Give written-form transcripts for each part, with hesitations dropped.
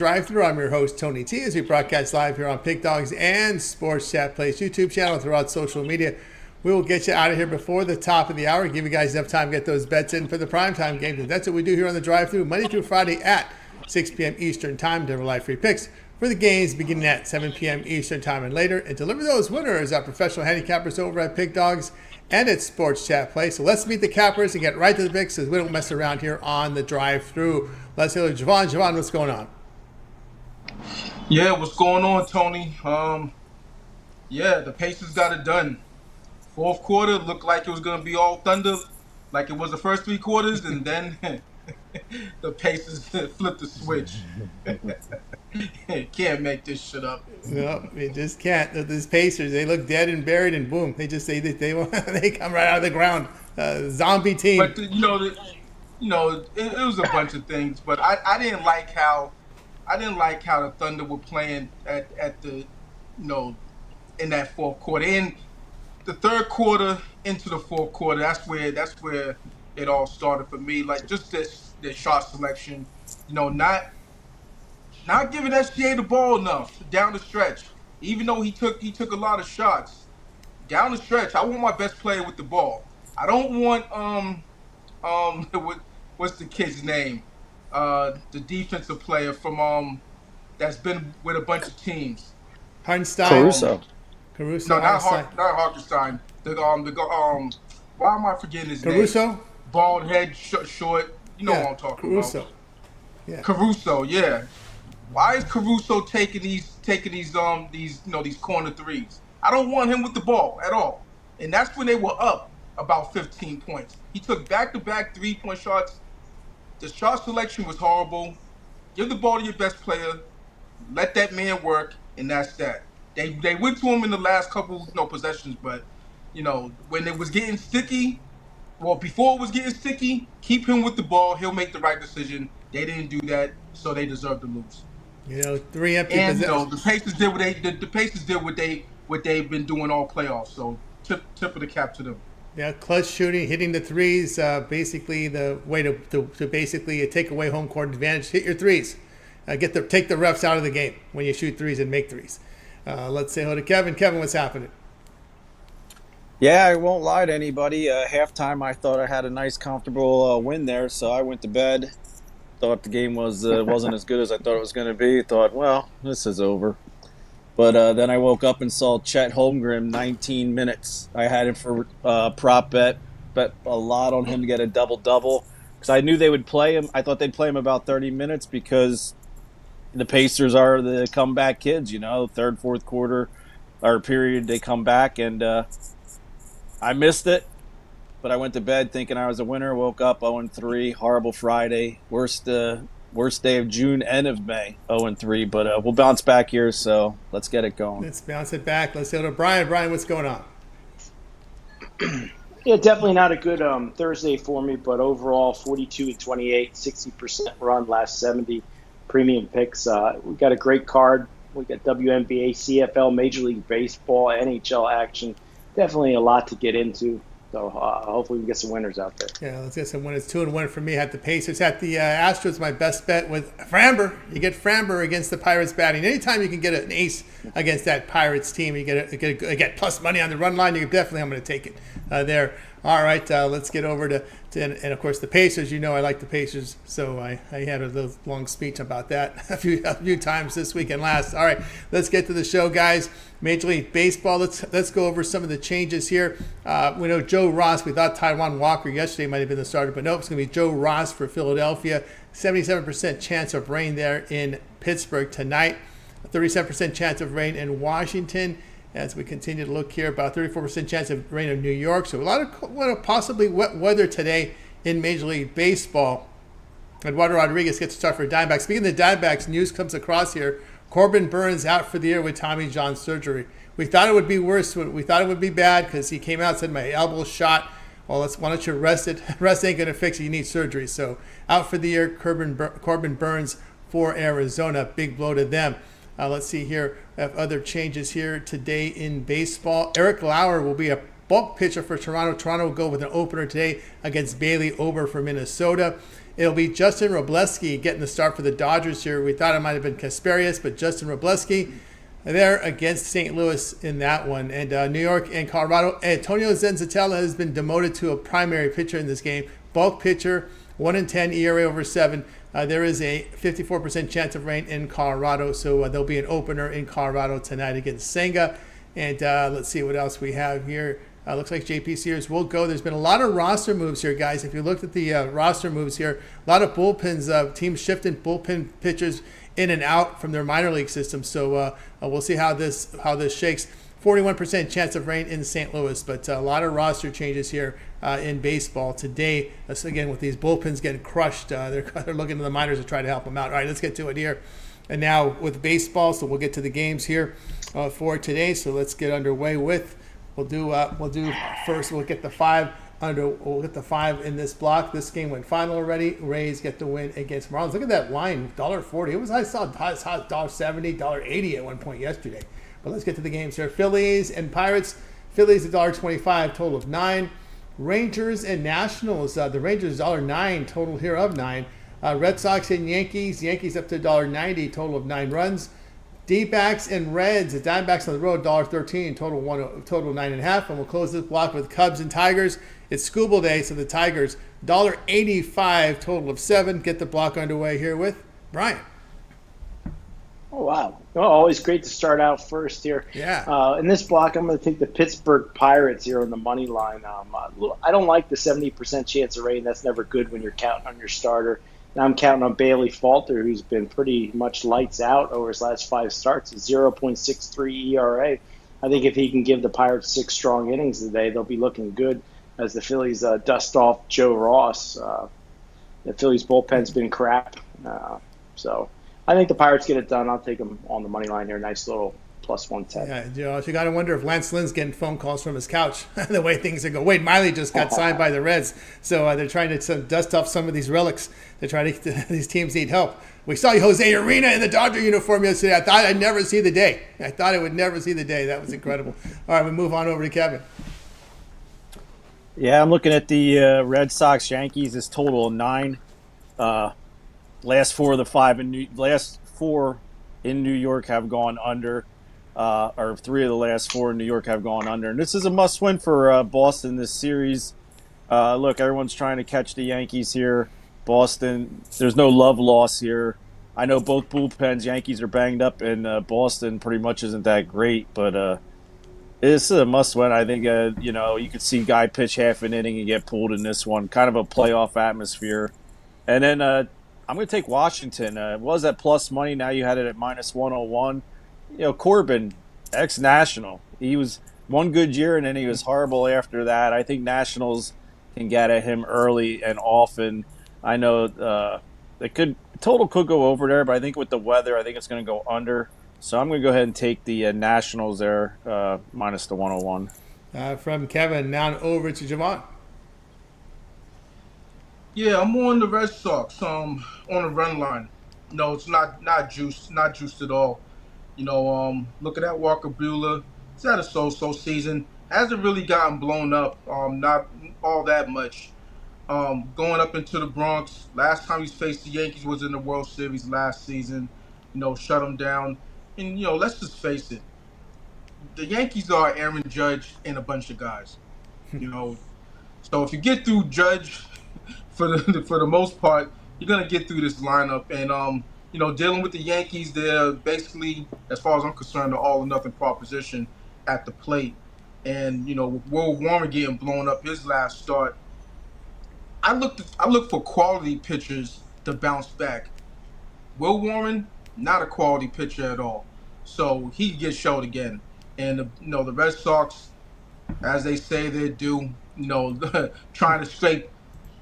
Drive-Thru. I'm your host, Tony T, as we broadcast live here on Pick Dogs and Sports Chat Plays YouTube channel throughout social media. We will get you out of here before the top of the hour, give you guys enough time to get those bets in for the primetime games. And that's what we do here on the Drive-Thru, Monday through Friday at 6 p.m. Eastern Time. Deliver live free picks for the games beginning at 7 p.m. Eastern Time and later. And deliver those winners, our professional handicappers over at Pick Dogs and at Sports Chat Play. So let's meet the cappers and get right to the picks, as we don't mess around here on the Drive-Thru. Let's hear Javon. Javon, what's going on? Yeah, what's going on, Tony? The Pacers got it done. Fourth quarter looked like it was going to be all thunder, like it was the first three quarters, and then the Pacers flipped the switch. Can't make this shit up. No, you just can't. These Pacers, they look dead and buried, and boom, they just they come right out of the ground. Zombie team. But it was a bunch of things, but I didn't like how the Thunder were playing at the in that fourth quarter. In the third quarter into the fourth quarter, that's where it all started for me. Like just the shot selection, not giving SGA the ball enough down the stretch. Even though he took a lot of shots down the stretch, I want my best player with the ball. I don't want what's the kid's name? The defensive player from that's been with a bunch of teams. Caruso. No, not Hartenstein. Why am I forgetting his name? Caruso. Bald head, short. You know what I'm talking Caruso. about. Yeah. Caruso. Yeah. Why is Caruso taking these corner threes? I don't want him with the ball at all. And that's when they were up about 15 points. He took back-to-back 3-point shots. The shot selection was horrible. Give the ball to your best player. Let that man work, and that's that. They went to him in the last couple possessions, but when it was getting sticky, before it was getting sticky, keep him with the ball. He'll make the right decision. They didn't do that, so they deserve to lose. 3 empty possessions. The Pacers did what they've been doing all playoffs. So tip of the cap to them. Yeah, clutch shooting, hitting the threes, basically the way to basically take away home court advantage. Hit your threes. Take the refs out of the game when you shoot threes and make threes. Let's say hello to Kevin. Kevin, what's happening? Yeah, I won't lie to anybody. Halftime, I thought I had a nice, comfortable win there, so I went to bed. Thought the game wasn't as good as I thought it was going to be. Thought, well, this is over. But then I woke up and saw Chet Holmgren, 19 minutes. I had him for prop bet a lot on him to get a double-double because I knew they would play him. I thought they'd play him about 30 minutes because the Pacers are the comeback kids, third, fourth quarter or period, they come back. And I missed it, but I went to bed thinking I was a winner. Woke up 0-3, horrible Friday, worst day of June and of May, 0-3. But we'll bounce back here, so let's get it going. Let's bounce it back. Let's go to Brian. Brian, what's going on? Yeah, definitely not a good Thursday for me, but overall 42-28, 60% run, last 70 premium picks. We got a great card. We got WNBA, CFL, Major League Baseball, NHL action. Definitely a lot to get into. So hopefully we can get some winners out there. Yeah, let's get some winners. 2-1 for me. Had the Pacers. Had the Astros. My best bet with Framber. You get Framber against the Pirates batting. Anytime you can get an ace against that Pirates team, you get plus money on the run line. I'm going to take it there. All right, let's get over to and of course the Pacers. I like the Pacers, so I had a little long speech about that a few times this week and last. All right, let's get to the show, guys. Major League Baseball. Let's go over some of the changes here. We know Joe Ross. We thought Taijuan Walker yesterday might have been the starter, but nope, it's going to be Joe Ross for Philadelphia. 77% chance of rain there in Pittsburgh tonight. 37% chance of rain in Washington. As we continue to look here, about 34% chance of rain in New York. So a lot of possibly wet weather today in Major League Baseball. Eduardo Rodriguez gets to start for Diamondbacks. Speaking of the Diamondbacks, news comes across here. Corbin Burns out for the year with Tommy John surgery. We thought it would be worse. We thought it would be bad because he came out and said, my elbow's shot. Well, why don't you rest it? Rest ain't going to fix it. You need surgery. So out for the year, Corbin Burns for Arizona. Big blow to them. Let's see here. I have other changes here today in baseball. Eric Lauer will be a bulk pitcher for Toronto. Toronto will go with an opener today against Bailey Ober for Minnesota. It'll be Justin Robleski getting the start for the Dodgers here. We thought it might have been Kasperius, but Justin Robleski there against St. Louis in that one. And New York and Colorado. Antonio Zenzatella has been demoted to a primary pitcher in this game. Bulk pitcher, 1-10 ERA over 7. There is a 54% chance of rain in Colorado, so there'll be an opener in Colorado tonight against Senga. And let's see what else we have here. Looks like JP Sears will go. There's been a lot of roster moves here, guys. If you looked at the roster moves here, a lot of bullpens, teams shifting bullpen pitchers in and out from their minor league system. So we'll see how this shakes. 41% chance of rain in St. Louis, but a lot of roster changes here in baseball today. Again, with these bullpens getting crushed, they're looking to the minors to try to help them out. All right, let's get to it here. And now with baseball, so we'll get to the games here for today. So let's get underway with. We'll do first. We'll get the 5 in this block. This game went final already. Rays get the win against Marlins. Look at that line, $1.40. It was I saw $1.70, $1.80 at one point yesterday. But let's get to the games here. Phillies and Pirates. Phillies $1.25, total of 9. Rangers and Nationals. The Rangers $1.09, total here of 9. Red Sox and Yankees. Yankees up to $1.90, total of 9 runs. D-backs and Reds. The Diamondbacks on the road $1.13, total 9.5. And we'll close this block with Cubs and Tigers. It's Scooble Day, so the Tigers $1.85, total of 7. Get the block underway here with Brian. Oh, wow. Oh, always great to start out first here. Yeah. In this block, I'm going to take the Pittsburgh Pirates here on the money line. I don't like the 70% chance of rain. That's never good when you're counting on your starter. Now I'm counting on Bailey Falter, who's been pretty much lights out over his last 5 starts. 0.63 ERA. I think if he can give the Pirates 6 strong innings today, they'll be looking good as the Phillies dust off Joe Ross. The Phillies bullpen's been crap. So I think the Pirates get it done. I'll take them on the money line here. Nice little plus 110. Yeah, you got to wonder if Lance Lynn's getting phone calls from his couch the way things are going. Wade Miley just got signed by the Reds, so they're trying to dust off some of these relics. They're trying to these teams need help. We saw Jose Arena in the Dodger uniform yesterday. I thought I'd never see the day. I thought I would never see the day. That was incredible. All right, we move on over to Kevin. Yeah, I'm looking at the Red Sox Yankees. This total of 9. Last 4 of the 5 last 4 in New York have gone under. Or 3 of the last 4 in New York have gone under. And this is a must-win for Boston this series. Look, everyone's trying to catch the Yankees here. Boston, there's no love loss here. I know both bullpens, Yankees are banged up, and Boston pretty much isn't that great. But this is a must-win. I think, you could see Guy pitch half an inning and get pulled in this one. Kind of a playoff atmosphere. And then I'm going to take Washington. It was at plus money. Now you had it at minus 101. Corbin, ex-National, he was one good year and then he was horrible after that. I think Nationals can get at him early and often. I know total could go over there, but I think with the weather, I think it's going to go under. So I'm going to go ahead and take the Nationals there, minus the 101. From Kevin, now over to Javon. Yeah, I'm on the Red Sox on the run line. No, it's not juiced at all. Looking at Walker Buehler, he's had a so-so season. Hasn't really gotten blown up, not all that much. Going up into the Bronx, last time he's faced the Yankees was in the World Series last season. Shut him down. And, let's just face it. The Yankees are Aaron Judge and a bunch of guys. So if you get through Judge, for the most part, you're going to get through this lineup. And, dealing with the Yankees, they're basically, as far as I'm concerned, an all-or-nothing proposition at the plate. And, with Will Warren getting blown up his last start, I look for quality pitchers to bounce back. Will Warren, not a quality pitcher at all. So he gets showed again. And, the Red Sox, as they say they do, trying to scrape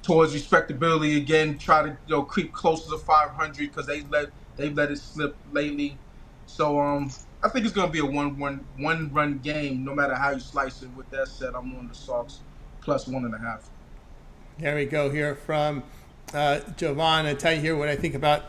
towards respectability again, try to creep closer to 500 because they've let it slip lately. So I think it's going to be a one-run game, no matter how you slice it. With that said, I'm on the Sox plus 1.5. There we go here from Jovan. I tell you here what I think about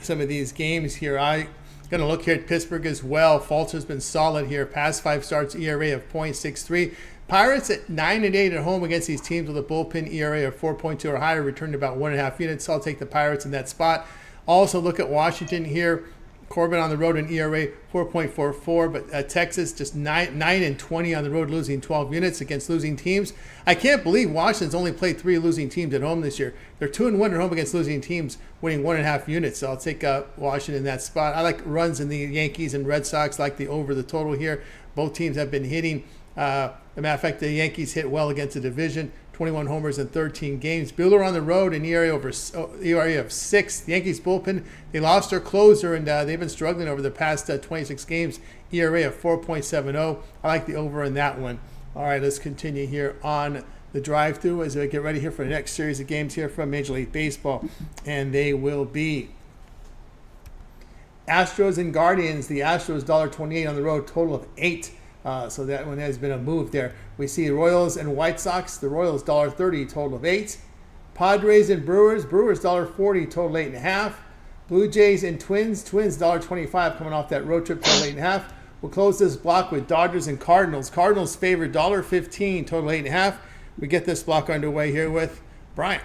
some of these games here. I'm going to look here at Pittsburgh as well. Falter's been solid here. Past 5 starts, ERA of .63. Pirates at 9-8 at home against these teams with a bullpen ERA of 4.2 or higher, returned about 1.5 units. So I'll take the Pirates in that spot. Also look at Washington here. Corbin on the road in ERA 4.44, but Texas just 9-20 on the road, losing 12 units against losing teams. I can't believe Washington's only played 3 losing teams at home this year. They're 2-1 at home against losing teams, winning 1.5 units. So I'll take Washington in that spot. I like runs in the Yankees and Red Sox, like the over the total here. Both teams have been hitting. As a matter of fact, the Yankees hit well against the division. 21 homers in 13 games. Buehler on the road, an ERA of 6. The Yankees bullpen, they lost their closer, and they've been struggling over the past 26 games. ERA of 4.70. I like the over in that one. All right, let's continue here on the drive-through as we get ready here for the next series of games here from Major League Baseball. And they will be Astros and Guardians. The Astros $1.28 on the road, total of 8. So that one has been a move there. We see Royals and White Sox. The Royals $1.30, total of 8. Padres and Brewers. Brewers $1.40, total 8.5. Blue Jays and Twins. Twins $1.25 coming off that road trip, total 8.5. We'll close this block with Dodgers and Cardinals. Cardinals favored $1.15, total 8.5. We get this block underway here with Brian.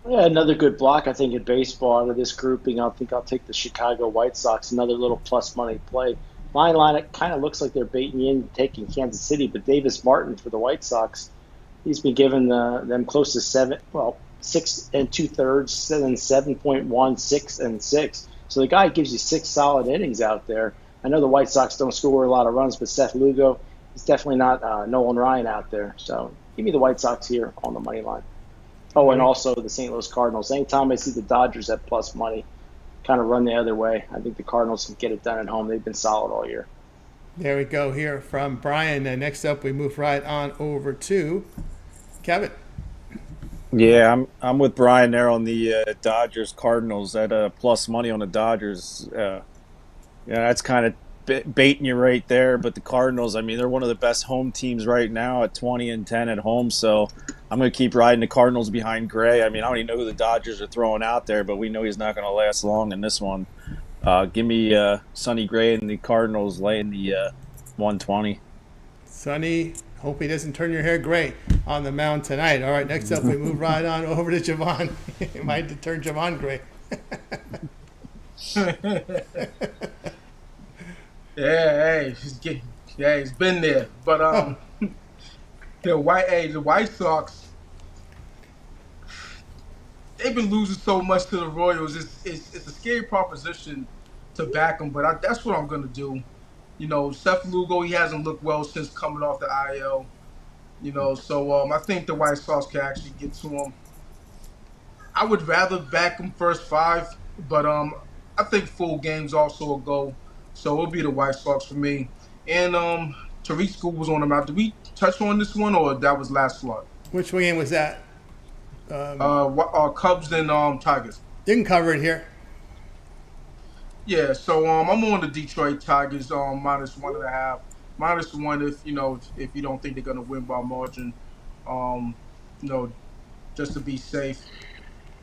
Yeah, another good block, I think, in baseball out of this grouping. I think I'll take the Chicago White Sox, another little plus money play. My line, it kind of looks like they're baiting you in, taking Kansas City, but Davis Martin for the White Sox, he's been giving them close to 6 2/3, then 7.1, 6 and 6. So the guy gives you 6 solid innings out there. I know the White Sox don't score a lot of runs, but Seth Lugo is definitely not Nolan Ryan out there. So give me the White Sox here on the money line. Oh, and also the St. Louis Cardinals. Anytime I see the Dodgers at plus money, kind of run the other way. I think the Cardinals can get it done at home. They've been solid all year. There we go here from Brian. Next up, we move right on over to Kevin. Yeah, I'm with Brian there on the Dodgers Cardinals at plus money on the Dodgers. That's kind of baiting you right there. But the Cardinals, I mean, they're one of the best home teams right now at 20-10 at home. So I'm going to keep riding the Cardinals behind Gray. I mean, I don't even know who the Dodgers are throwing out there, but we know he's not going to last long in this one. Give me Sonny Gray and the Cardinals laying the 120. Sonny, hope he doesn't turn your hair gray on the mound tonight. All right, next up we move right on over to Javon. He might turn Javon gray. He's been there. But the White Sox, they've been losing so much to the Royals. It's a scary proposition to back them, but that's what I'm going to do. You know, Seth Lugo, he hasn't looked well since coming off the IL. You know, so I think the White Sox can actually get to him. I would rather back him first 5, but I think full game's also a go. So it'll be the White Sox for me. And Tariq School was on them out. Did we touch on this one, or that was last slot? Which game was that? Cubs and Tigers. Didn't cover it here. Yeah, so I'm on the Detroit Tigers -1.5, -1 if you don't think they're gonna win by margin, just to be safe.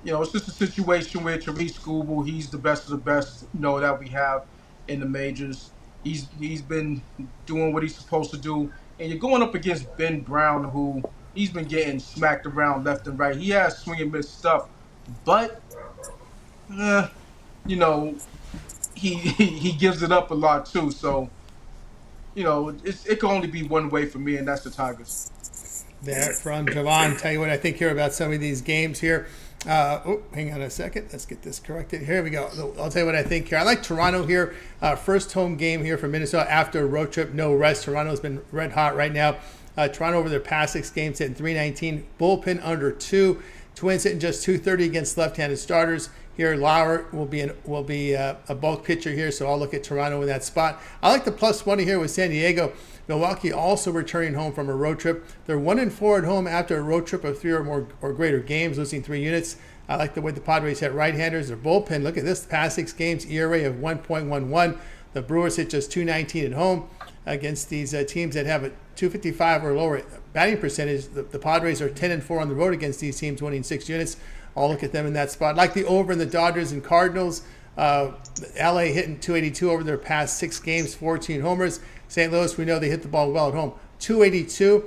It's just a situation where Tariq Skubal, he's the best of the best, that we have in the majors. He's been doing what he's supposed to do, and you're going up against Ben Brown, who he's been getting smacked around left and right. He has swing and miss stuff, but he gives it up a lot too. So it can only be one way for me, and that's the Tigers. There from Javon. Tell you what I think here about some of these games here. Hang on a second. Let's get this corrected. Here we go. I'll tell you what I think here. I like Toronto here. First home game here for Minnesota after a road trip, no rest. Toronto's been red hot right now. Toronto over their past 6 games hitting .319. Bullpen under 2. Twins hitting just .230 against left-handed starters. Here, Lauer will be a bulk pitcher here, so I'll look at Toronto in that spot. I like the +20 here with San Diego. Milwaukee also returning home from a road trip. They're 1-4 at home after a road trip of 3 or more or greater games, losing 3 units. I like the way the Padres hit right-handers. Their bullpen, look at this, past 6 games, ERA of 1.11. The Brewers hit just .219 at home against these teams that have a .255 or lower batting percentage. The Padres are 10-4 on the road against these teams, winning 6 units. I'll look at them in that spot. I like the over in the Dodgers and Cardinals. LA hitting .282 over their past 6 games, 14 homers. St. Louis, we know they hit the ball well at home. 282.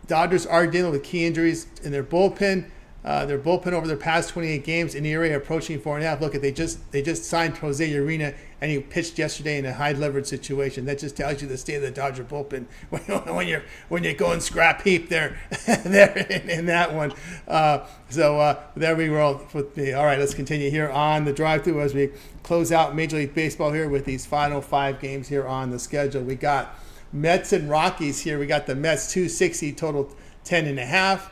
Dodgers are dealing with key injuries in their bullpen. Their bullpen over their past 28 games in the area approaching 4.5. Look, they just signed Jose Urena, and he pitched yesterday in a high leverage situation. That just tells you the state of the Dodger bullpen when you're going scrap heap there in that one. So there we roll with me. All right, let's continue here on the drive-through as we close out Major League Baseball here with these final 5 games here on the schedule. We got Mets and Rockies here. We got the Mets 260 total 10.5.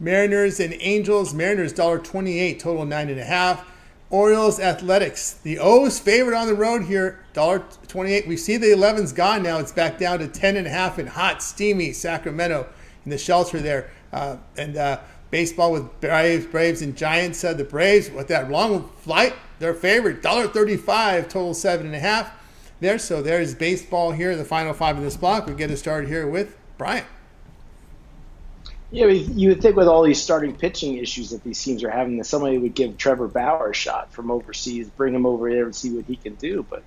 Mariners and Angels. Mariners $1.28, total 9.5. Orioles Athletics. The O's favorite on the road here, $1.28. We see the 11's gone now. It's back down to 10.5 in hot, steamy Sacramento in the shelter there. And baseball with Braves and Giants. The Braves with that long flight, their favorite, $1.35, total 7.5 there. So there's baseball here, the final 5 in this block. We'll get it started here with Brian. Yeah, you would think with all these starting pitching issues that these teams are having, that somebody would give Trevor Bauer a shot from overseas, bring him over here and see what he can do. But,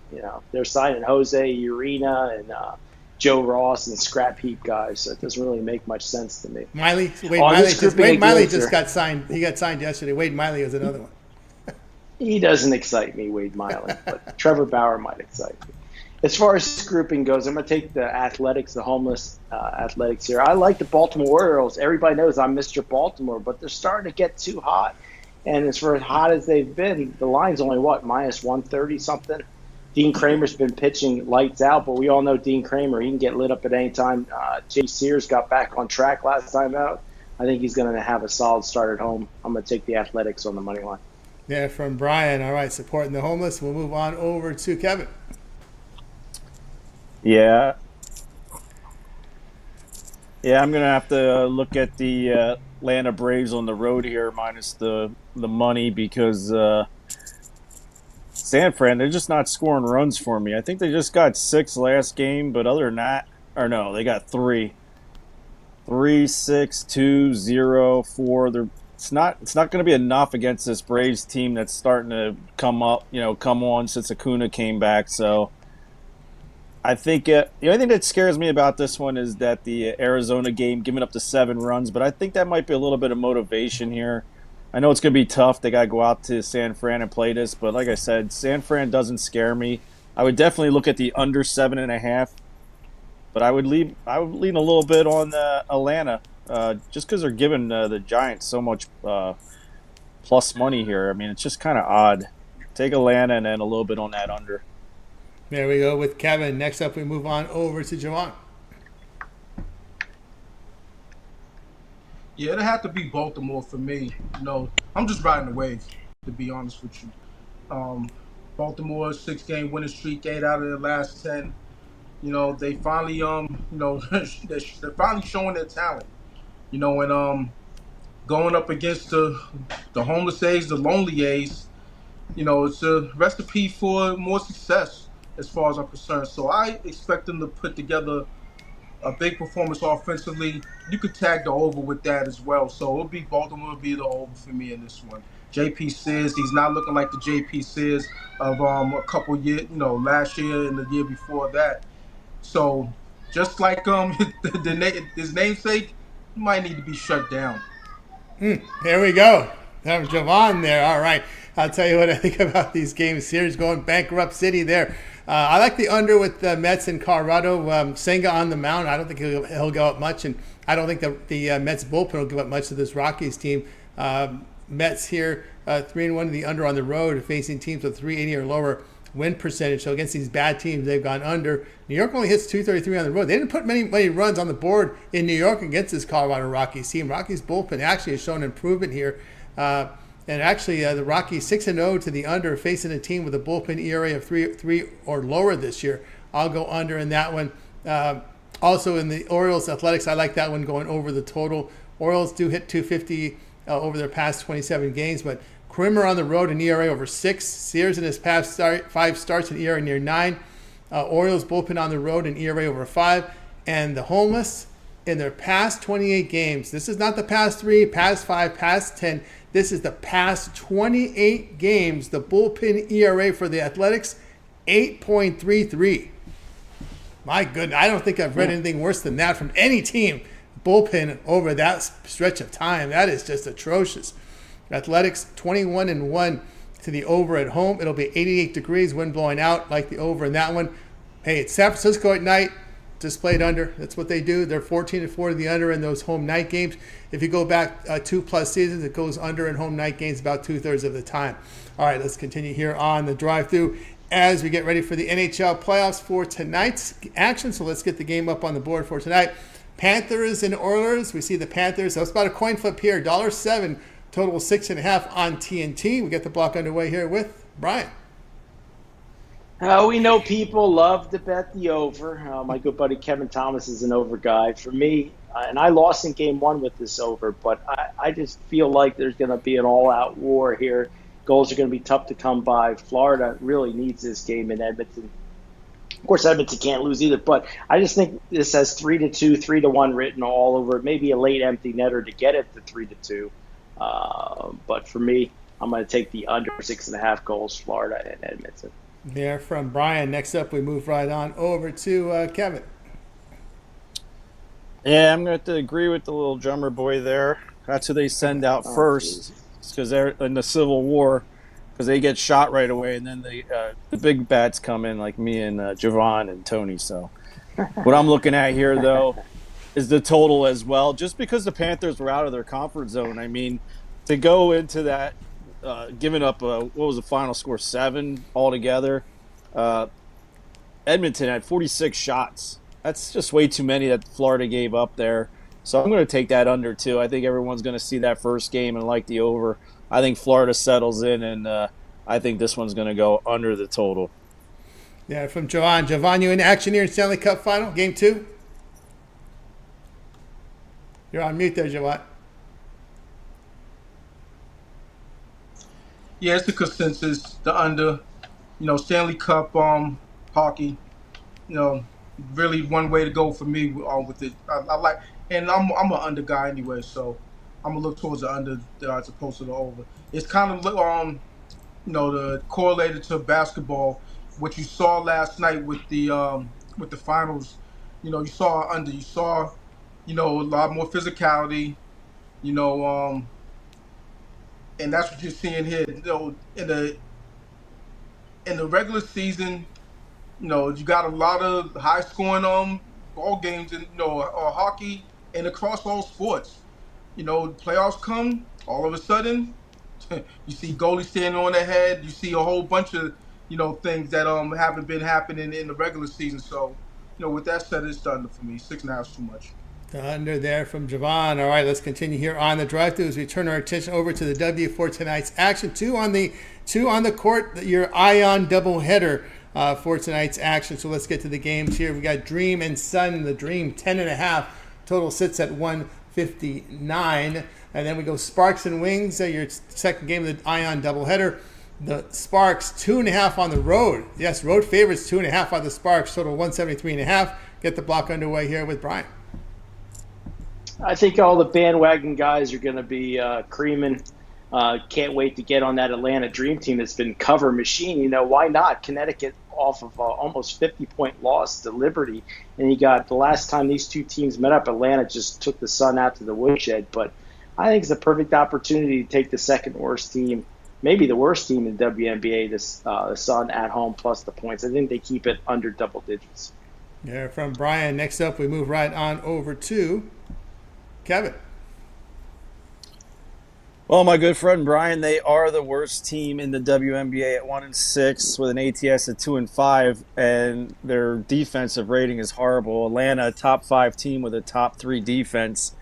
they're signing Jose Urena and Joe Ross and scrap heap guys, so it doesn't really make much sense to me. Wade Miley just got signed. He got signed yesterday. Wade Miley is another one. He doesn't excite me, Wade Miley, but Trevor Bauer might excite me. As far as this grouping goes, I'm going to take the Athletics, the homeless Athletics here. I like the Baltimore Orioles. Everybody knows I'm Mr. Baltimore, but they're starting to get too hot. And as hot as they've been, the line's only, minus 130 something. Dean Kramer's been pitching lights out, but we all know Dean Kramer. He can get lit up at any time. Jay Sears got back on track last time out. I think he's going to have a solid start at home. I'm going to take the Athletics on the money line. Yeah, from Brian. All right, supporting the homeless. We'll move on over to Kevin. Yeah, I'm going to have to look at the Atlanta Braves on the road here minus the money because San Fran, they're just not scoring runs for me. I think they just got 6 last game, but other than that, or no, they got 3. 3, 6, 2, 0, 4. It's not going to be enough against this Braves team that's starting to come on since Acuna came back, so I think the only thing that scares me about this one is that the Arizona game giving up the 7 runs, but I think that might be a little bit of motivation here. I know it's going to be tough. They got to go out to San Fran and play this, but like I said, San Fran doesn't scare me. I would definitely look at the under 7.5, but I would lean a little bit on Atlanta just because they're giving the Giants so much plus money here. I mean, it's just kind of odd. Take Atlanta and then a little bit on that under. There we go with Kevin. Next up, we move on over to Javon. Yeah, it'd have to be Baltimore for me. I'm just riding the wave, to be honest with you. Baltimore 6-game winning streak, 8 out of their last 10. They finally, they're finally showing their talent. And going up against the homeless A's, the lonely A's, it's a recipe for more success as far as I'm concerned. So I expect them to put together a big performance offensively. You could tag the over with that as well. So it'll be Baltimore, will be the over for me in this one. JP Sears, he's not looking like the JP Sears of a couple years, last year and the year before that. So just like his namesake, he might need to be shut down. There we go. That was Javon there. All right. I'll tell you what I think about these games. Series going bankrupt city there. I like the under with the Mets in Colorado. Senga on the mound. I don't think he'll go up much, and I don't think the Mets bullpen will give up much to this Rockies team. Mets here 3-1 to the under on the road, facing teams with 380 or lower win percentage. So against these bad teams, they've gone under. New York only hits 233 on the road. They didn't put many runs on the board in New York against this Colorado Rockies team. Rockies bullpen actually has shown improvement here. And actually, the Rockies 6-0 to the under, facing a team with a bullpen ERA of 3 or lower this year. I'll go under in that one. Also in the Orioles Athletics, I like that one going over the total. Orioles do hit 250 over their past 27 games, but Kramer on the road, an ERA over 6. Sears in his past 5 starts, an ERA near 9. Orioles bullpen on the road, an ERA over 5. And the homeless in their past 28 games. This is not the past 3, past 5, past 10. This is the past 28 games. The bullpen ERA for the Athletics, 8.33. My goodness, I don't think I've read anything worse than that from any team. Bullpen over that stretch of time. That is just atrocious. Athletics 21-1 to the over at home. It'll be 88 degrees, wind blowing out like the over in that one. Hey, it's San Francisco at night. Just played under. That's what they do. They're 14-4 to the under in those home night games. If you go back 2+ seasons, it goes under in home night games about 2/3 of the time. All right, let's continue here on the drive-through as we get ready for the NHL playoffs for tonight's action. So let's get the game up on the board for tonight. Panthers and Oilers. We see the Panthers. So it's about a coin flip here. $1.07, total 6.5 on TNT. We get the block underway here with Brian. We know people love to bet the over. My good buddy Kevin Thomas is an over guy. For me, and I lost in game one with this over, but I just feel like there's going to be an all-out war here. Goals are going to be tough to come by. Florida really needs this game in Edmonton. Of course, Edmonton can't lose either, but I just think this has 3-2, 3-1 written all over it. Maybe a late empty netter to get it to 3-2. But for me, I'm going to take the under 6.5 goals, Florida and Edmonton. There from Brian. Next up, we move right on over to Kevin. Yeah, I'm going to agree with the little drummer boy there. That's who they send out first, because they're in the Civil War, because they get shot right away, and then the big bats come in like me and Javon and Tony. So what I'm looking at here, though, is the total as well. Just because the Panthers were out of their comfort zone, I mean, to go into that, giving up, what was the final score, 7 altogether. Edmonton had 46 shots. That's just way too many that Florida gave up there. So I'm going to take that under, too. I think everyone's going to see that first game and like the over. I think Florida settles in, and I think this one's going to go under the total. Yeah, from Javon. Javon, you in action here in Stanley Cup Final, Game 2? You're on mute there, Javon. Yeah, it's a consensus. The under, Stanley Cup hockey, really one way to go for me with it. I like, and I'm an under guy anyway, so I'm gonna look towards the under as opposed to the over. It's kind of the correlated to basketball. What you saw last night with the finals, you saw under. You saw, a lot more physicality, and that's what you're seeing here. In the regular season, you got a lot of high scoring ball games in hockey and across all sports. Playoffs come, all of a sudden, you see goalies standing on their head. You see a whole bunch of things that haven't been happening in the regular season. So, with that said, it's done for me. 6.5 is too much. The under there from Javon. All right, let's continue here on the drive-thru as we turn our attention over to the W for tonight's action. Two on the court, your Ion doubleheader for tonight's action. So let's get to the games here. We got Dream and Sun. The Dream 10.5. Total sits at 159. And then we go Sparks and Wings. Your second game of the Ion doubleheader. The Sparks 2.5 on the road. Yes, road favorites 2.5 on the Sparks. Total 173.5. Get the block underway here with Brian. I think all the bandwagon guys are going to be creaming. Can't wait to get on that Atlanta Dream team that's been cover machine. Why not? Connecticut off of almost 50-point loss to Liberty. And you got the last time these two teams met up, Atlanta just took the Sun out to the woodshed. But I think it's a perfect opportunity to take the second worst team, maybe the worst team in the WNBA, the Sun at home plus the points. I think they keep it under double digits. Yeah, from Brian. Next up, we move right on over to Kevin. Well, my good friend Brian, they are the worst team in the WNBA at 1-6 with an ATS at 2-5, and their defensive rating is horrible. Atlanta, a top 5 team with a top 3 defense.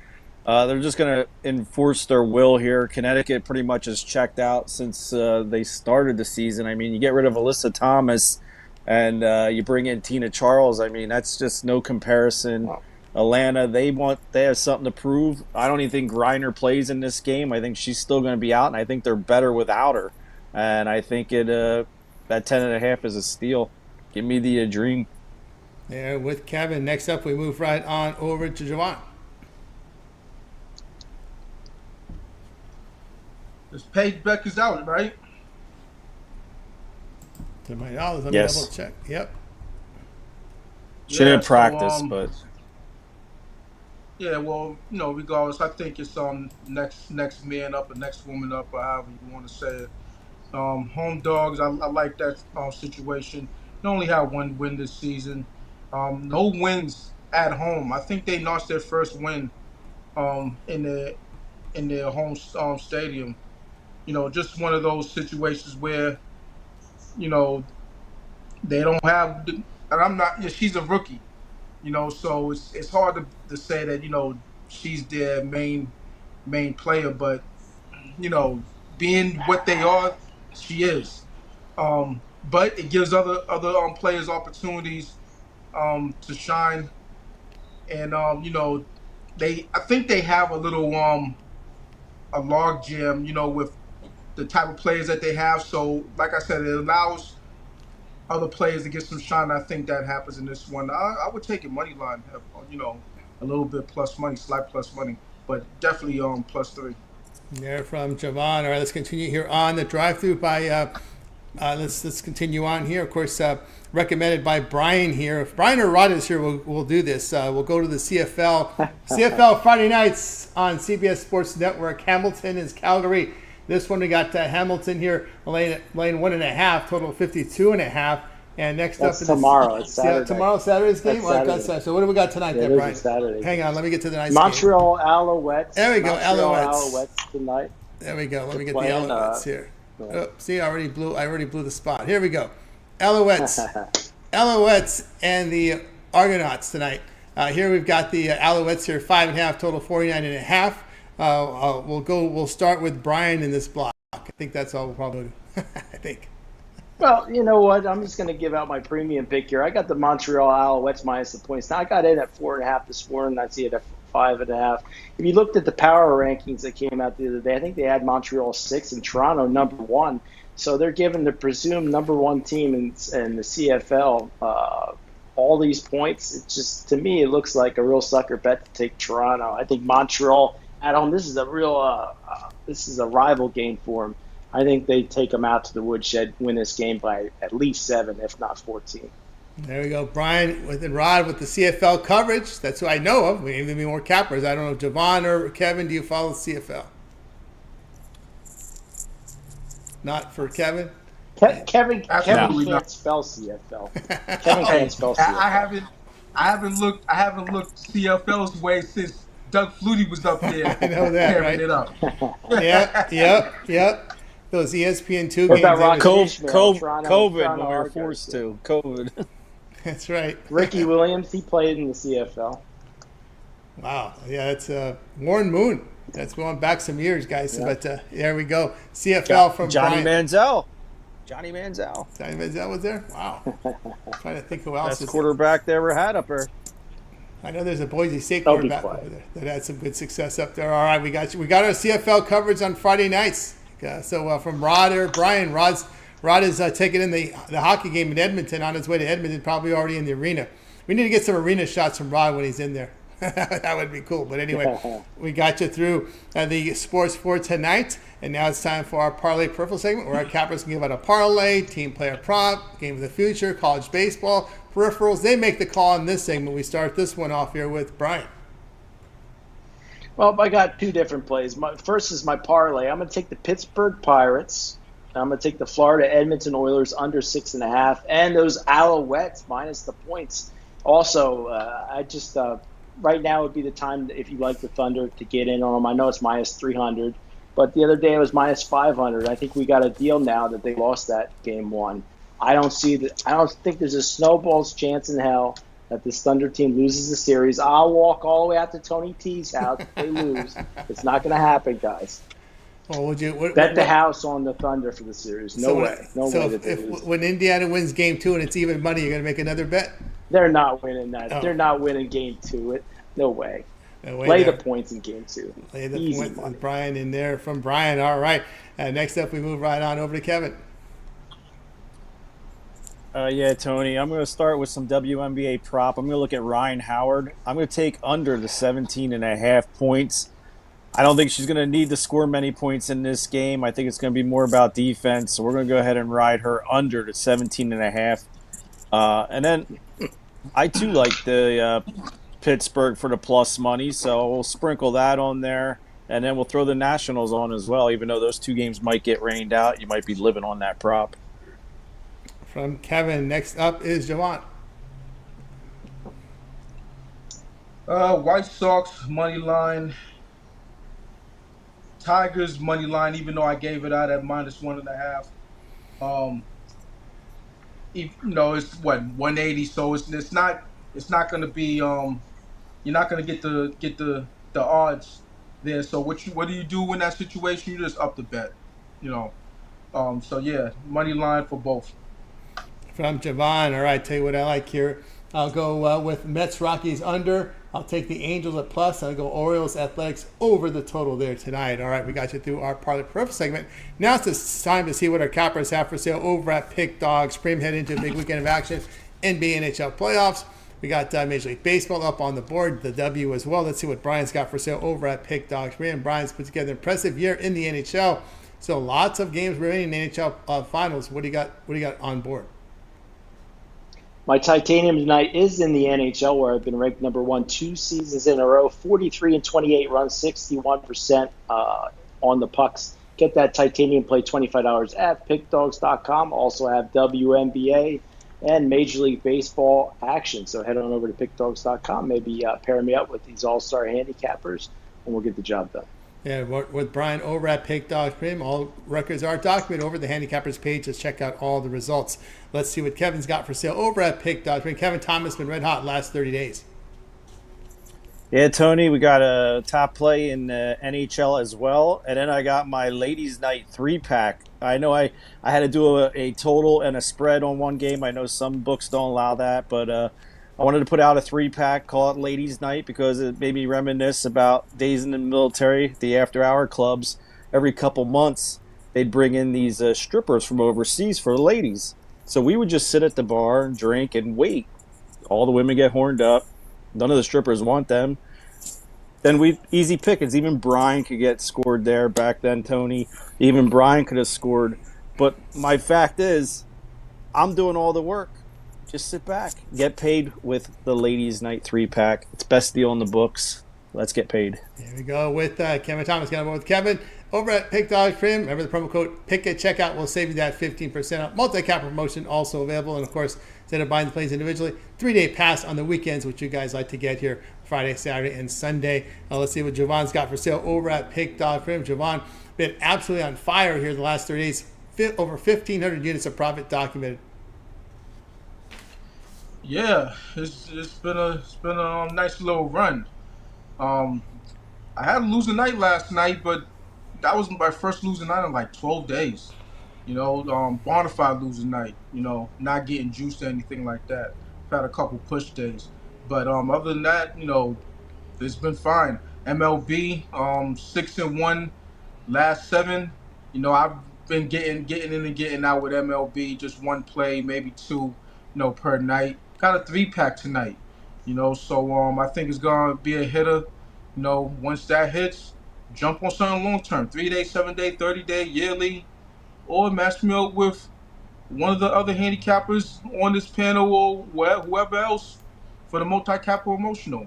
They're just going to enforce their will here. Connecticut pretty much has checked out since they started the season. I mean, you get rid of Alyssa Thomas and you bring in Tina Charles. I mean, that's just no comparison. Wow. Atlanta, they have something to prove. I don't even think Griner plays in this game. I think she's still going to be out, and I think they're better without her. And I think that 10.5 is a steal. Give me the Dream. Yeah, with Kevin. Next up, we move right on over to Javon. This Paige Beck is out, right? $10 million. Let me Yes. double check. Yep. She didn't So practice, but yeah, well, regardless, I think it's next man up or next woman up or however you want to say it. Home dogs, I like that situation. They only have one win this season. No wins at home. I think they notched their first win in their home stadium. Just one of those situations where you know they don't have. And I'm not. Yeah, she's a rookie. So it's hard to say that she's their main player, but you know, being what they are, she is. But it gives other players opportunities to shine, and I think they have a little a log jam, with the type of players that they have. So, like I said, it allows other players to get some shine. I think that happens in this one. I would take a money line, a little bit plus money, slight plus money, but definitely plus three. There from Javon. All right, let's continue here on the drive-through by. Let's continue on here. Of course, recommended by Brian here. If Brian or Rod is here, we'll do this. We'll go to the CFL. CFL Friday nights on CBS Sports Network. Hamilton is Calgary. This one we got Hamilton here laying 1.5, total 52.5. And next That's up tomorrow. It's Saturday. Tomorrow, Saturday's game. That's Saturday. So what do we got tonight, there, Brian? Saturday. Hang on, let me get to the nice Montreal Alouettes. There we go, Alouettes tonight. There we go. Let me get the playing, Alouettes here. Oh, see, I already blew the spot. Here we go. Alouettes. Alouettes and the Argonauts tonight. Here we've got the Alouettes here, 5.5, total 49.5. We'll start with Brian in this block. I think that's all we'll probably do. I think. Well, you know what? I'm just going to give out my premium pick here. I got the Montreal Alouettes minus the points. Now I got in at 4.5 this morning. I see it at 5.5. If you looked at the power rankings that came out the other day, I think they had Montreal 6 and Toronto number 1. So they're giving the presumed number 1 team in the CFL all these points. It's just, to me, it looks like a real sucker bet to take Toronto. I think Montreal at home. This is a real this is a rival game for them. I think they take them out to the woodshed, win this game by at least 7, if not 14. There we go, Brian and Rod with the CFL coverage. That's who I know of. We need to be more cappers. I don't know, Javon or Kevin, do you follow the CFL? Not for Kevin? Kevin can't spell CFL. Kevin can't spell CFL. I haven't looked CFL's way since Doug Flutie was up there. I know that, right? It up. Yep. Those ESPN2 What games. about COVID when we were forced to. COVID. That's right. Ricky Williams, he played in the CFL. Wow. Yeah, that's Warren Moon. That's going back some years, guys. Yeah. But there we go. CFL from Johnny Brian. Manziel. Johnny Manziel was there? Wow. Trying to think who else Best quarterback they ever had up there. I know there's a Boise State quarterback over there that had some good success up there. All right, we got you. We got our CFL coverage on Friday nights. So from Rod or Brian, Rod is taking in the hockey game in Edmonton, on his way to Edmonton, probably already in the arena. We need to get some arena shots from Rod when he's in there. That would be cool. But anyway, we got you through the sports for tonight. And now it's time for our Parlay Peripheral segment, where our cappers can give out a parlay, team player prop, game of the future, college baseball, peripherals. They make the call in this segment. We start this one off here with Brian. Well, I got 2 different plays. First is my parlay. I'm going to take the Pittsburgh Pirates. I'm going to take the Florida Edmonton Oilers under 6.5, and those Alouettes minus the points. Also, right now would be the time, if you like the Thunder, to get in on them. I know it's minus 300, but the other day it was minus 500. I think we got a deal now that they lost that game 1. I don't think there's a snowball's chance in hell that this Thunder team loses the series. I'll walk all the way out to Tony T's house if they lose. It's not going to happen, guys. Well, would you bet the house on the Thunder for the series? No way that they lose. When Indiana wins game 2 and it's even money, you're going to make another bet? They're not winning that. Oh. They're not winning game 2. No way. Lay the points in game 2. Lay the Easy points money. with Brian in there from Brian. All right. Next up, we move right on over to Kevin. Yeah, Tony, I'm going to start with some WNBA prop. I'm going to look at Ryan Howard. I'm going to take under the 17.5 points. I don't think she's going to need to score many points in this game. I think it's going to be more about defense. So we're going to go ahead and ride her under the 17.5. And then I too like the Pittsburgh for the plus money, so we'll sprinkle that on there, and then we'll throw the Nationals on as well. Even though those two games might get rained out, you might be living on that prop. From Kevin, next up is Javon. White Sox money line, Tigers money line. Even though I gave it out at -1.5, um, it's what 180. So it's not going to be you're not going to get the odds there. So what do you do in that situation? You just up the bet, you know. So yeah, money line for both. From Javon. All right, tell you what I like here. I'll go with Mets Rockies under. I'll take the Angels at plus. I'll go Orioles Athletics over the total there tonight. All right, we got you through our Parlay Perf segment. Now it's time to see what our cappers have for sale over at Pick Dogs. Spring head into a big weekend of action. NBA, NHL playoffs. We got Major League Baseball up on the board, the W as well. Let's see what Brian's got for sale over at Pick Dogs. Brian's put together an impressive year in the NHL. So lots of games remaining in the NHL finals. What do you got? What do you got on board? My titanium tonight is in the NHL, where I've been ranked number 1 2 seasons in a row. 43 and 28 runs, 61% on the pucks. Get that titanium play $25 at pickdogs.com. Also have WNBA and Major League Baseball action. So head on over to pickdogs.com. Maybe pair me up with these all-star handicappers, and we'll get the job done. Yeah, with Brian over at Pick Dogs Premium. All records are documented over the handicappers page. Just check out all the results. Let's see what Kevin's got for sale over at Pick Dogs Premium. Kevin Thomas been red hot last 30 days. Yeah, Tony, we got a top play in the NHL as well. And then I got my ladies' night 3-pack. I know I had to do a total and a spread on one game. I know some books don't allow that, but I wanted to put out a 3-pack, call it ladies' night, because it made me reminisce about days in the military, the after-hour clubs. Every couple months, they'd bring in these strippers from overseas for the ladies. So we would just sit at the bar and drink and wait. All the women get horned up. None of the strippers want them. Then easy pickings. Even Brian could get scored there back then, Tony. Even Brian could have scored. But my fact is, I'm doing all the work. Just sit back. Get paid with the ladies' night 3-pack. It's best deal in the books. Let's get paid. Here we go with Kevin Thomas. Got with Kevin over at Pick Dogs Premium. Remember the promo code PICK at checkout will save you that 15% off. Multi-cap promotion also available. And of course, instead of buying the plays individually, 3-day pass on the weekends, which you guys like to get here Friday, Saturday, and Sunday. Let's see what Javon's got for sale over at Pick Dogs Premium. Javon been absolutely on fire here the last 30 days. Over 1,500 units of profit documented. Yeah, it's been a nice little run. I had a losing night last night, but that was my first losing night in like 12 days. Bonafide losing night. Not getting juiced or anything like that. I've had a couple push days, but other than that, it's been fine. MLB 6-1 last 7. I've been getting in and getting out with MLB. Just one play, maybe two, per night. Got a 3-pack tonight. So I think it's gonna be a hitter. Once that hits, jump on something long term, 3-day, 7-day, 30-day, yearly, or match me up with one of the other handicappers on this panel or whoever else for the multi-cap promotional.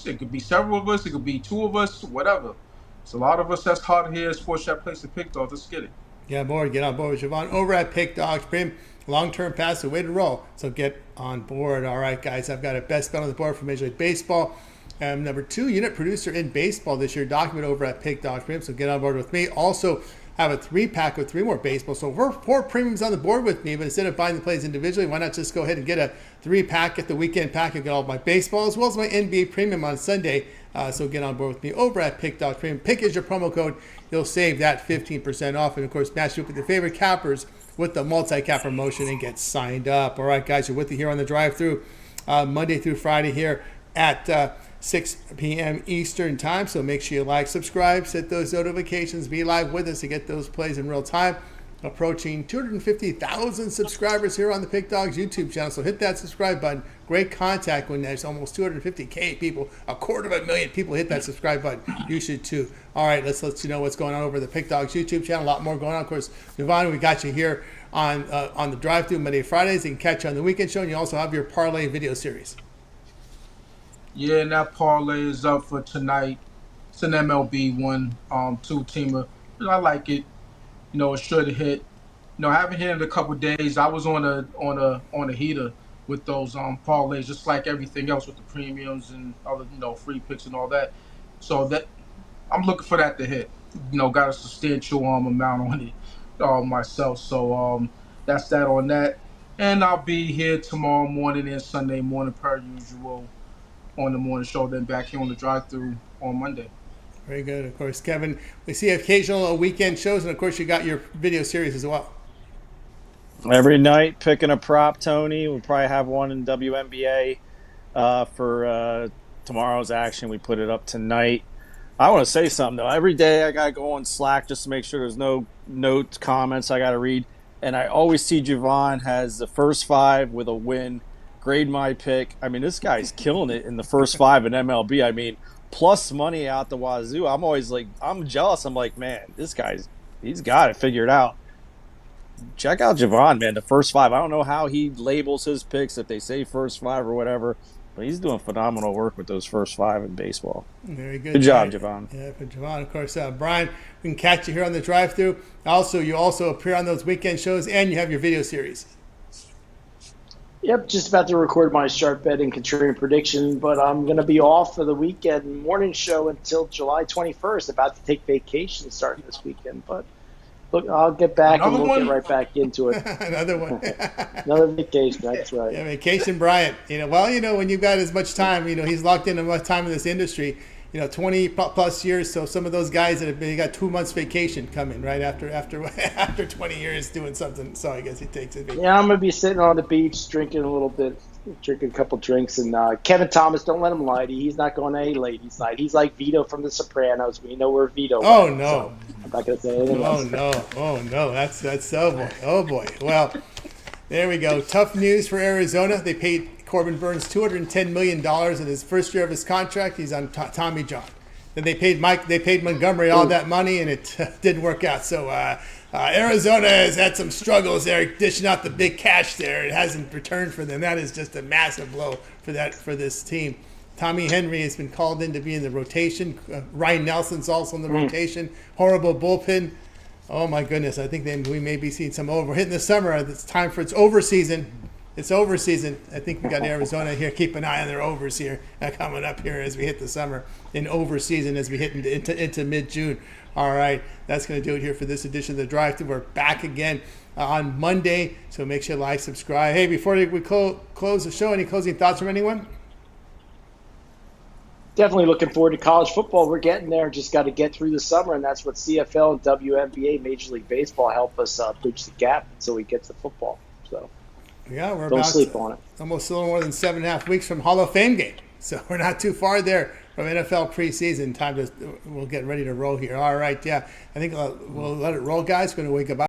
It could be several of us, it could be 2 of us, whatever. It's a lot of us that's hard here at Sports Chat Place to Pick Dogs. Let's get it. Get on board with Javon over at Pick Dogs Premium. Long-term pass, the way to roll. So get on board. All right, guys, I've got a best bet on the board for Major League Baseball. Number 2 unit producer in baseball this year, documented over at Pick Dogs Premium. So get on board with me. Also, have a 3-pack with 3 more baseball. So we're 4 premiums on the board with me, but instead of buying the plays individually, why not just go ahead and get a 3-pack, get the weekend pack, and get all of my baseball as well as my NBA premium on Sunday. So get on board with me over at Pick Dogs Premium. Pick is your promo code. You'll save that 15% off. And of course, match you up with your favorite cappers with the multi-cap promotion and get signed up. All right, guys, you're with you here on the drive-thru Monday through Friday here at 6 p.m. Eastern time. So make sure you like, subscribe, set those notifications, be live with us to get those plays in real time. approaching 250,000 subscribers here on the Pick Dogs YouTube channel. So hit that subscribe button. Great contact when there's almost 250K people, 250,000 people hit that subscribe button. You should too. All right, let's let you know what's going on over the Pick Dogs YouTube channel. A lot more going on. Of course, Yvonne, we got you here on the drive-thru Monday, Fridays. You can catch you on the weekend show, and you also have your Parlay video series. Yeah, and that parlay is up for tonight. It's an MLB one, two-teamer. I like it. It should hit. I haven't hit in a couple of days. I was on a heater with those parlays, just like everything else with the premiums and other free picks and all that. So that I'm looking for that to hit. Got a substantial amount on it myself. So that's that on that. And I'll be here tomorrow morning and Sunday morning per usual on the morning show. Then back here on the drive-thru on Monday. Very good. Of course, Kevin, we see occasional weekend shows, and of course, you got your video series as well. Every night, picking a prop, Tony. We'll probably have one in WNBA for tomorrow's action. We put it up tonight. I want to say something, though. Every day, I got to go on Slack just to make sure there's no notes, comments I got to read. And I always see Javon has the first 5 with a win. Grade my pick. I mean, this guy's killing it in the first 5 in MLB. I mean, plus money out the wazoo. I'm always like, I'm jealous. I'm like, man, he's got it figured out. Check out Javon, man. The first 5. I don't know how he labels his picks, if they say first 5 or whatever, but he's doing phenomenal work with those first 5 in baseball. Very good. Good job, Javon. Yeah, for Javon. Of course, Brian, we can catch you here on the drive-thru. Also, you also appear on those weekend shows, and you have your video series. Yep, just about to record my sharp bet and contrarian prediction, but I'm going to be off for the weekend morning show until July 21st. About to take vacation starting this weekend, but look, I'll get back and we'll get right back into it. Another one. Another vacation, that's right. Yeah, vacation, Bryant. When you've got as much time, he's locked in much time in this industry. 20 plus years. So some of those guys that have been, got 2 months vacation coming right after 20 years doing something. So I guess he takes it. Yeah, I'm gonna be sitting on the beach drinking a little bit, drinking a couple drinks. And Kevin Thomas, don't let him lie to you. He's not going to a ladies' night. He's like Vito from The Sopranos. We know where Vito. Oh went, no! So I'm not gonna say anything else. Oh no! That's oh boy. Well, there we go. Tough news for Arizona. They paid Corbin Burns $210 million in his first year of his contract. He's on Tommy John. Then they paid Montgomery all that money, and it didn't work out. So Arizona has had some struggles there, dishing out the big cash there. It hasn't returned for them. That is just a massive blow for this team. Tommy Henry has been called in to be in the rotation. Ryan Nelson's also in the rotation. Horrible bullpen. Oh my goodness! I think we may be seeing some over. We're hitting the summer. It's time for its over season. It's over season. I think we got Arizona here. Keep an eye on their overs here coming up here as we hit the summer in over season as we hit into mid-June. All right, that's going to do it here for this edition of the Drive-Thru. We're back again on Monday, so make sure you like, subscribe. Hey, before we close the show, any closing thoughts from anyone? Definitely looking forward to college football. We're getting there. Just got to get through the summer, and that's what CFL and WNBA, Major League Baseball, help us bridge the gap until we get to football. So. Yeah, we're Don't about sleep on it. Almost a little more than 7.5 weeks from Hall of Fame game. So we're not too far there from NFL preseason. We'll get ready to roll here. All right, yeah. I think we'll let it roll, guys. Going to wake up.